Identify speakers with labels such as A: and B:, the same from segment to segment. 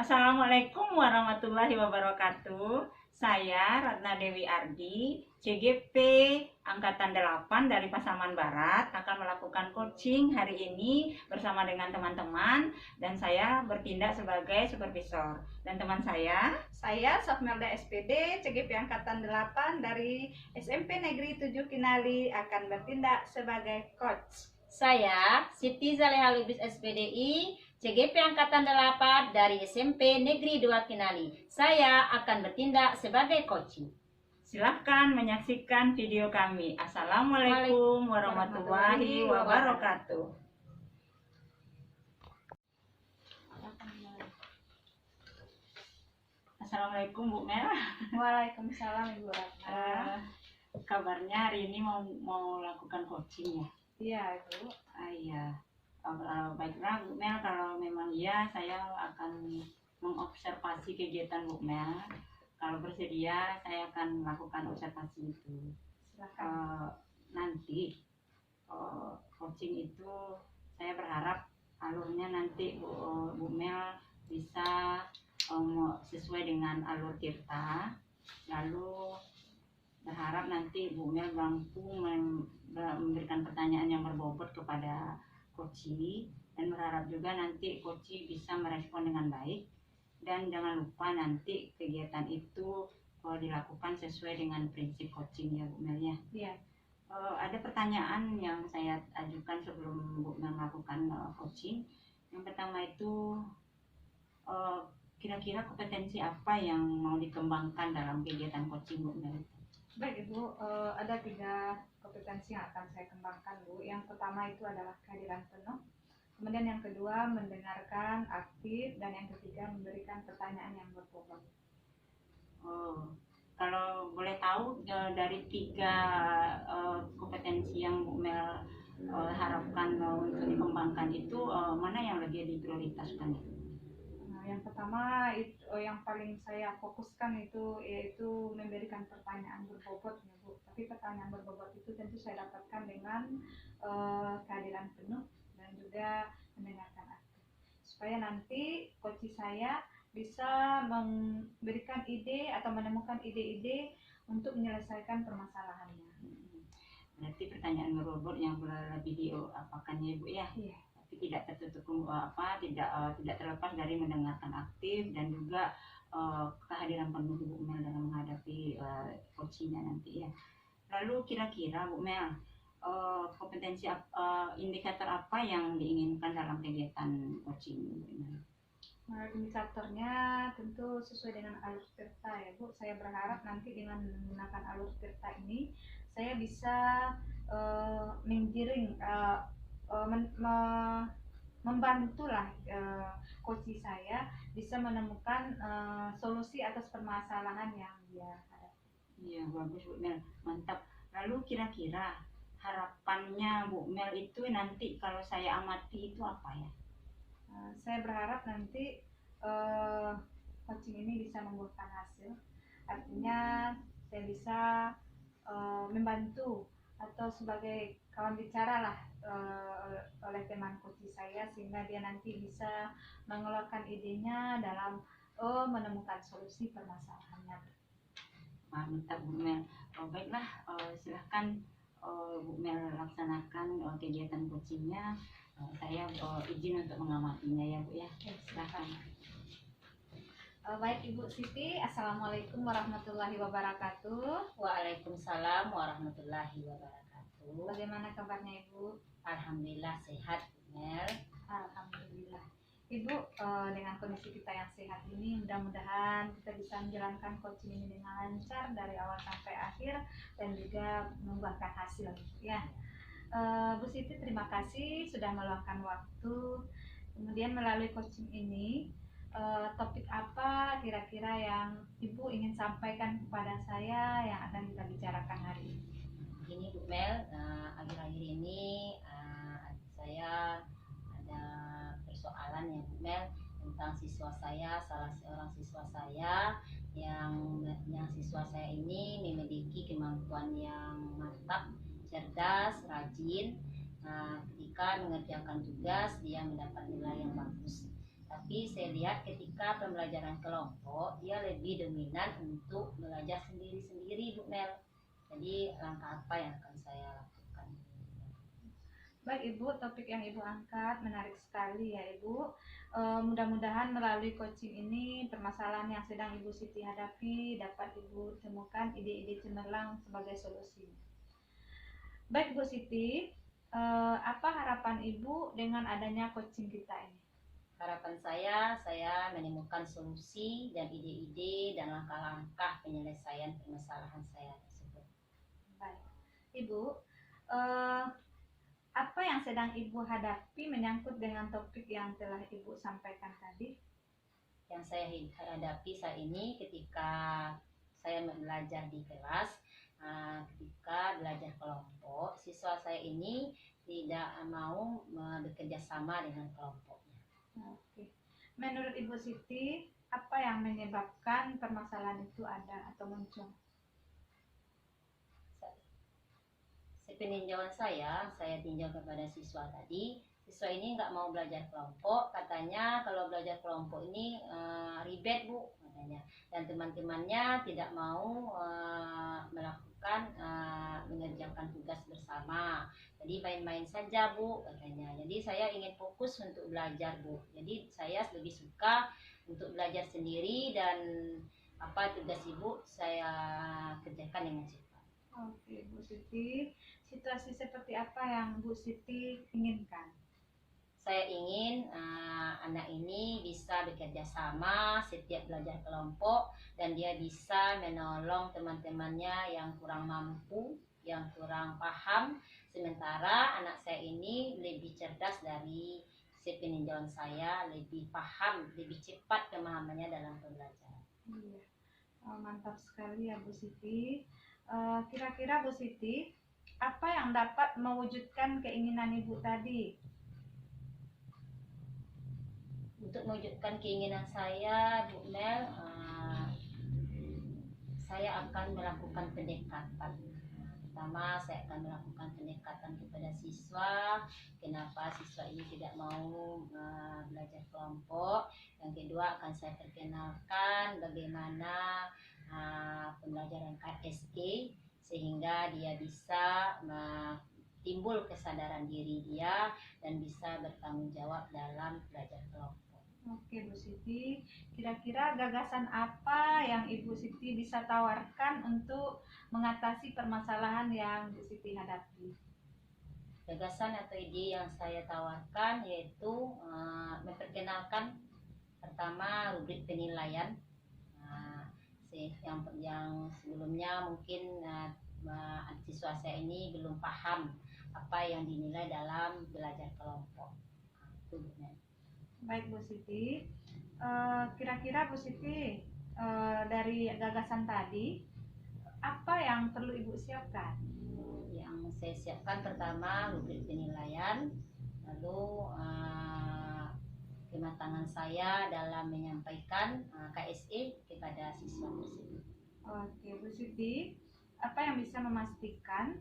A: Assalamualaikum warahmatullahi wabarakatuh. Saya Ratna Dewi Ardi, CGP Angkatan 8 dari Pasaman Barat akan melakukan coaching hari ini bersama dengan teman-teman dan saya bertindak sebagai supervisor. Dan teman saya Sofmelda SPD, CGP Angkatan 8 dari SMP Negeri 7 Kinali akan bertindak sebagai coach.
B: Saya Siti Zaleha Lubis SPDI, CGP Angkatan 8 dari SMP Negeri 2 Kinali. Saya akan bertindak sebagai coaching.
A: Silahkan menyaksikan video kami. Assalamualaikum warahmatullahi wabarakatuh. Assalamualaikum Bu Mel.
C: Waalaikumsalam Ibu Ratna.
A: Kabarnya hari ini mau lakukan coaching ya?
C: Iya Ibu.
A: Iya. Baiklah Bu Mel, kalau memang iya saya akan mengobservasi kegiatan Bu Mel. Kalau bersedia saya akan melakukan observasi itu.
C: Silakan.
A: Nanti coaching itu saya berharap alurnya nanti Bu Mel bisa sesuai dengan alur Tirta. Lalu berharap nanti Bu Mel mampu memberikan pertanyaan yang berbobot kepada coachi, dan berharap juga nanti coachi bisa merespon dengan baik. Dan jangan lupa nanti kegiatan itu dilakukan sesuai dengan prinsip coaching ya Bu Mel ya.
C: Iya.
A: Ada pertanyaan yang saya ajukan sebelum Bu Mel melakukan coaching. Yang pertama itu kira-kira kompetensi apa yang mau dikembangkan dalam kegiatan coaching Bu Mel?
C: Baik Ibu, ada 3 kompetensi yang akan saya kembangkan Bu. Yang pertama itu adalah kehadiran penuh. Kemudian yang kedua mendengarkan aktif, dan yang ketiga memberikan pertanyaan yang berbobot.
A: Kalau boleh tahu dari 3 kompetensi yang Bu Mel harapkan untuk dikembangkan itu mana yang lebih diprioritaskan?
C: Yang pertama itu yang paling saya fokuskan itu yaitu memberikan pertanyaan berbobot ya Bu. Tapi pertanyaan berbobot itu tentu saya dapatkan dengan kehadiran penuh dan juga mendengarkan aktif, supaya nanti coach saya bisa memberikan ide atau menemukan ide-ide untuk menyelesaikan permasalahannya.
A: Berarti pertanyaan berbobot yang lebih diapakan ya Bu ya?
C: Iya.
A: Tidak tertutup tidak terlepas dari mendengarkan aktif dan juga kehadiran penuh Bu Mel dalam menghadapi coachingnya nanti ya. Lalu kira-kira Bu Mel kompetensi indikator apa yang diinginkan dalam kegiatan coaching Bu Mel?
C: Indikatornya tentu sesuai dengan alur tirta ya Bu. Saya berharap nanti dengan menggunakan alur tirta ini saya bisa menggiring membantulah coach saya bisa menemukan solusi atas permasalahan yang dia hadapi.
A: Iya, bagus Bu Mel, mantap. Lalu kira-kira harapannya Bu Mel itu nanti kalau saya amati itu apa ya?
C: Saya berharap nanti coaching ini bisa membuahkan hasil. Artinya saya bisa membantu atau sebagai kawan bicara lah oleh teman coach saya, sehingga dia nanti bisa mengeluarkan idenya dalam menemukan solusi permasalahannya.
A: Mantap Bu Mel. Baiklah, silahkan Bu Mel laksanakan kegiatan coachingnya. Saya izin untuk mengamatinya ya Bu ya. Silahkan.
C: Baik Ibu Siti, Assalamualaikum warahmatullahi wabarakatuh.
B: Waalaikumsalam warahmatullahi wabarakatuh.
C: Bagaimana kabarnya Ibu?
B: Alhamdulillah sehat Bu Mel.
C: Alhamdulillah. Ibu, dengan kondisi kita yang sehat ini, mudah-mudahan kita bisa menjalankan coaching ini dengan lancar dari awal sampai akhir dan juga membuahkan hasil ya. Bu Siti, terima kasih sudah meluangkan waktu. Kemudian melalui coaching ini, topik apa kira-kira yang Ibu ingin sampaikan kepada saya yang akan kita bicarakan hari ini?
B: Begini Bu Mel, akhir-akhir ini saya ada persoalan ya Bu Mel tentang siswa saya, salah seorang siswa saya yang siswa saya ini memiliki kemampuan yang mantap, cerdas, rajin. Ketika mengerjakan tugas dia mendapat nilai yang bagus. Tapi saya lihat ketika pembelajaran kelompok, dia lebih dominan untuk belajar sendiri-sendiri, Bu Mel. Jadi langkah apa yang akan saya lakukan?
C: Baik Ibu, topik yang Ibu angkat menarik sekali ya Ibu. Mudah-mudahan melalui coaching ini permasalahan yang sedang Ibu Siti hadapi dapat Ibu temukan ide-ide cemerlang sebagai solusi. Baik Bu Siti, apa harapan Ibu dengan adanya coaching kita ini?
B: Harapan saya menemukan solusi dan ide-ide dan langkah-langkah penyelesaian permasalahan saya tersebut.
C: Baik, Ibu, apa yang sedang Ibu hadapi menyangkut dengan topik yang telah Ibu sampaikan tadi?
B: Yang saya hadapi saat ini ketika saya belajar di kelas, ketika belajar kelompok, siswa saya ini tidak mau bekerja sama dengan kelompoknya.
C: Oke. Menurut Ibu Siti, apa yang menyebabkan permasalahan itu ada atau muncul?
B: Peninjauan saya tinjau kepada siswa tadi. Siswa ini nggak mau belajar kelompok, katanya kalau belajar kelompok ini ribet Bu, katanya. Dan teman-temannya tidak mau melakukan mengerjakan tugas bersama. Jadi main-main saja Bu, katanya. Jadi saya ingin fokus untuk belajar Bu. Jadi saya lebih suka untuk belajar sendiri dan apa tugas Ibu saya kerjakan dengan cepat.
C: Oke, Bu Siti. Situasi seperti apa yang Bu Siti inginkan?
B: Saya ingin anak ini bisa bekerja sama setiap belajar kelompok dan dia bisa menolong teman-temannya yang kurang mampu, yang kurang paham. Sementara anak saya ini lebih cerdas dari peninjauan saya, lebih paham, lebih cepat pemahamannya dalam pembelajaran.
C: Iya, mantap sekali ya Bu Siti. Kira-kira Bu Siti, apa yang dapat mewujudkan keinginan Ibu tadi?
B: Untuk mewujudkan keinginan saya, Bu Mel, saya akan melakukan pendekatan. Pertama, saya akan melakukan pendekatan kepada siswa. Kenapa siswa ini tidak mau belajar kelompok? Yang kedua, akan saya perkenalkan bagaimana pembelajaran KSE sehingga dia bisa timbul kesadaran diri dia dan bisa bertanggung jawab dalam belajar kelompok.
C: Oke Bu Siti, kira-kira gagasan apa yang Ibu Siti bisa tawarkan untuk mengatasi permasalahan yang Bu Siti hadapi?
B: Gagasan atau ide yang saya tawarkan yaitu memperkenalkan pertama rubrik penilaian. Yang sebelumnya mungkin siswa saya ini belum paham apa yang dinilai dalam belajar kelompok. Itu benar.
C: Baik Bu Siti, kira-kira Bu Siti dari gagasan tadi apa yang perlu Ibu siapkan?
B: Yang saya siapkan pertama rubrik penilaian, lalu kematangan saya dalam menyampaikan KSE kepada siswa tersebut.
C: Oke Bu Siti, apa yang bisa memastikan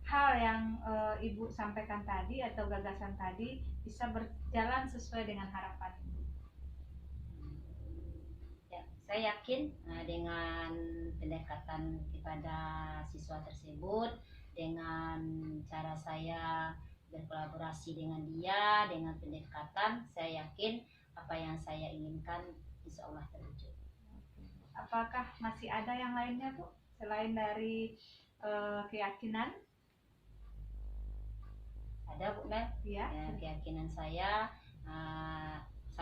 C: hal yang Ibu sampaikan tadi atau gagasan tadi bisa berjalan sesuai dengan harapan Ibu?
B: Ya, saya yakin dengan pendekatan kepada siswa tersebut, dengan cara saya berkolaborasi dengan dia, dengan pendekatan, saya yakin apa yang saya inginkan insya Allah terwujud.
C: Apakah masih ada yang lainnya Bu selain dari keyakinan?
B: Ada Bu Mel,
C: Ya.
B: keyakinan saya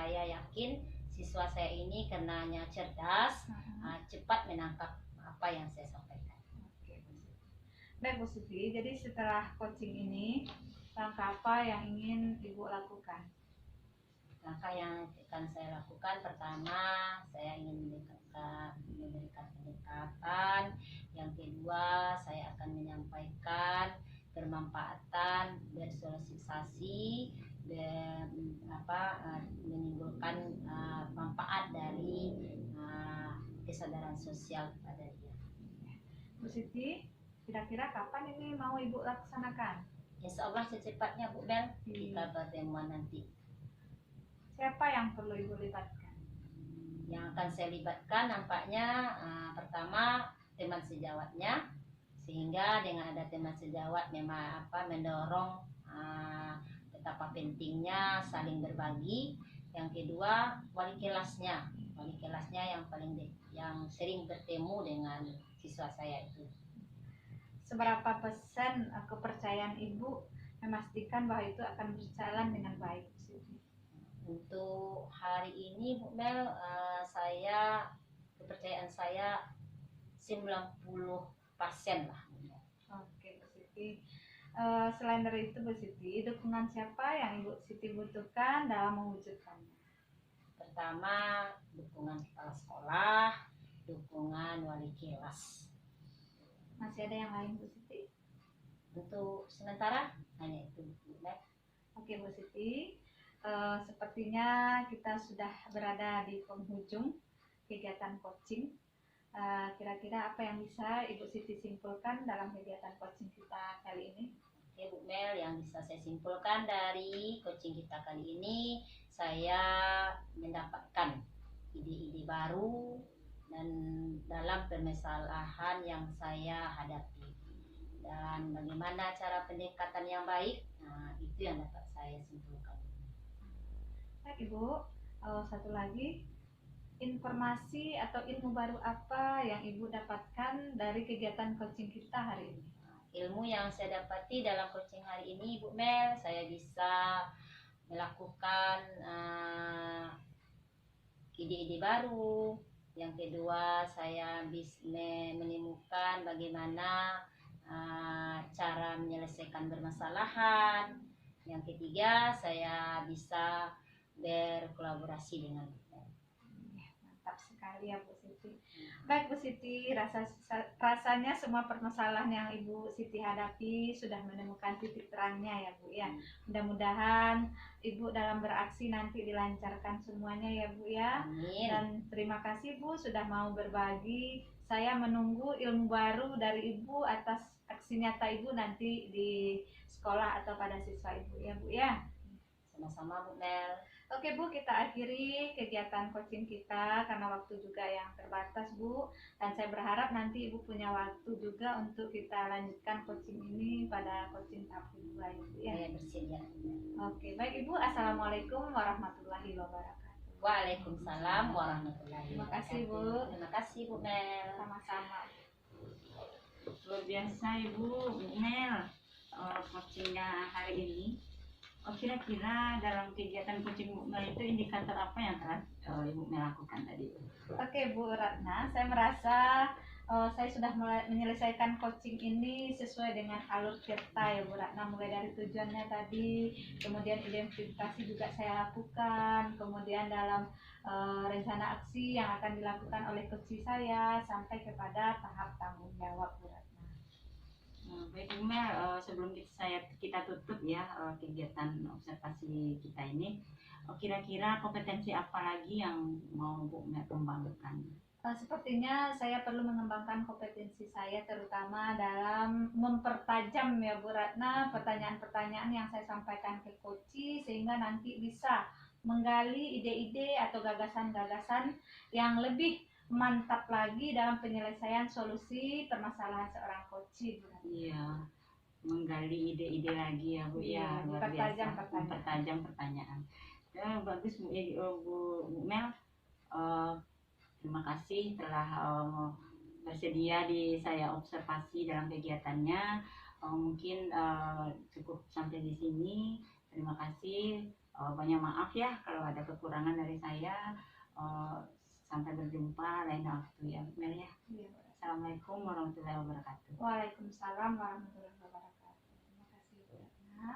B: yakin siswa saya ini karenanya cerdas, cepat menangkap apa yang saya sampaikan.
C: Oke, baik Bu Siti, jadi setelah coaching ini langkah apa yang ingin Ibu lakukan?
B: Langkah yang akan saya lakukan pertama, saya ingin memberikan pendekatan. Yang kedua, saya akan menyampaikan bermanfaatan, bersosialisasi, menimbulkan manfaat dari kesadaran sosial pada dia.
C: Bu Siti, kira-kira kapan ini mau Ibu laksanakan?
B: Insya Allah secepatnya Bu Bel, ketika pertemuan nanti.
C: siapa yang perlu Ibu libatkan?
B: Yang akan saya libatkan nampaknya pertama teman sejawatnya, sehingga dengan ada teman sejawat memang mendorong betapa pentingnya saling berbagi. Yang kedua wali kelasnya yang sering bertemu dengan siswa saya itu.
C: Seberapa persen kepercayaan Ibu memastikan bahwa itu akan berjalan dengan baik, Bu Siti?
B: Untuk hari ini Bu Mel, kepercayaan saya 90% lah.
C: Oke, Bu Siti. Selain dari itu, Bu Siti, dukungan siapa yang Ibu Siti butuhkan dalam mewujudkannya?
B: Pertama, dukungan kepala sekolah, dukungan wali kelas.
C: Masih ada yang lain, Bu Siti?
B: Untuk sementara hanya itu Bu Mel.
C: Oke, Bu Siti. Sepertinya kita sudah berada di penghujung kegiatan coaching. Kira-kira apa yang bisa Ibu Siti simpulkan dalam kegiatan coaching kita kali ini?
B: Oke Bu Mel, yang bisa saya simpulkan dari coaching kita kali ini, saya mendapatkan ide-ide baru dan dalam permasalahan yang saya hadapi, dan bagaimana cara pendekatan yang baik, itu yang dapat saya simpulkan.
C: Baik Ibu, satu lagi, informasi atau ilmu baru apa yang Ibu dapatkan dari kegiatan coaching kita hari ini?
B: Ilmu yang saya dapati dalam coaching hari ini Bu Mel, saya bisa melakukan ide-ide baru. Yang kedua, saya bisa menemukan bagaimana cara menyelesaikan permasalahan. Yang ketiga, saya bisa berkolaborasi dengan
C: Mantap sekali ya Bu Siti. Baik Bu Siti, rasanya semua permasalahan yang Ibu Siti hadapi sudah menemukan titik terangnya ya Bu ya. Mudah-mudahan Ibu dalam beraksi nanti dilancarkan semuanya ya Bu ya.
B: Amin.
C: Dan terima kasih Bu sudah mau berbagi. Saya menunggu ilmu baru dari Ibu atas aksi nyata Ibu nanti di sekolah atau pada siswa Ibu ya Bu ya.
B: Sama-sama Bu Mel.
C: Oke Bu, kita akhiri kegiatan coaching kita karena waktu juga yang terbatas Bu. Dan saya berharap nanti Ibu punya waktu juga untuk kita lanjutkan coaching ini pada coaching tahap kedua ya Bu ya.
B: Saya bersedia.
C: Oke, baik Ibu. Assalamualaikum warahmatullahi wabarakatuh.
B: Waalaikumsalam warahmatullahi
C: Terima kasih, Bu.
B: wabarakatuh. Terima kasih Bu Mel.
C: Sama-sama.
A: Luar biasa Ibu Mel, coachingnya hari ini. Kira-kira dalam kegiatan coaching Bu Mel itu indikator apa yang telah Ibu Mel lakukan tadi?
C: Oke Bu Ratna, saya merasa saya sudah menyelesaikan coaching ini sesuai dengan alur cerita ya Bu Ratna, mulai dari tujuannya tadi, kemudian identifikasi juga saya lakukan, kemudian dalam rencana aksi yang akan dilakukan oleh coach saya sampai kepada tahap tanggung jawab Bu Ratna.
A: Baik Bu Mel, sebelum kita tutup ya kegiatan observasi kita ini, kira-kira kompetensi apa lagi yang mau Bu Mel kembangkan?
C: Sepertinya saya perlu mengembangkan kompetensi saya terutama dalam mempertajam ya Bu Ratna pertanyaan-pertanyaan yang saya sampaikan ke coach sehingga nanti bisa menggali ide-ide atau gagasan-gagasan yang lebih mantap lagi dalam penyelesaian solusi permasalahan seorang coach Bu Ratna.
A: Iya, menggali ide-ide lagi ya Bu ya, luar biasa. Mempertajam pertanyaan. Ya, bagus Bu Mel. Terima kasih telah bersedia di saya observasi dalam kegiatannya. Mungkin cukup sampai di sini. Terima kasih. Banyak maaf ya kalau ada kekurangan dari saya. Sampai berjumpa lain waktu ya Bu Mel ya. Assalamualaikum warahmatullahi wabarakatuh.
C: Waalaikumsalam warahmatullahi wabarakatuh. Terima kasih Bu Ratna.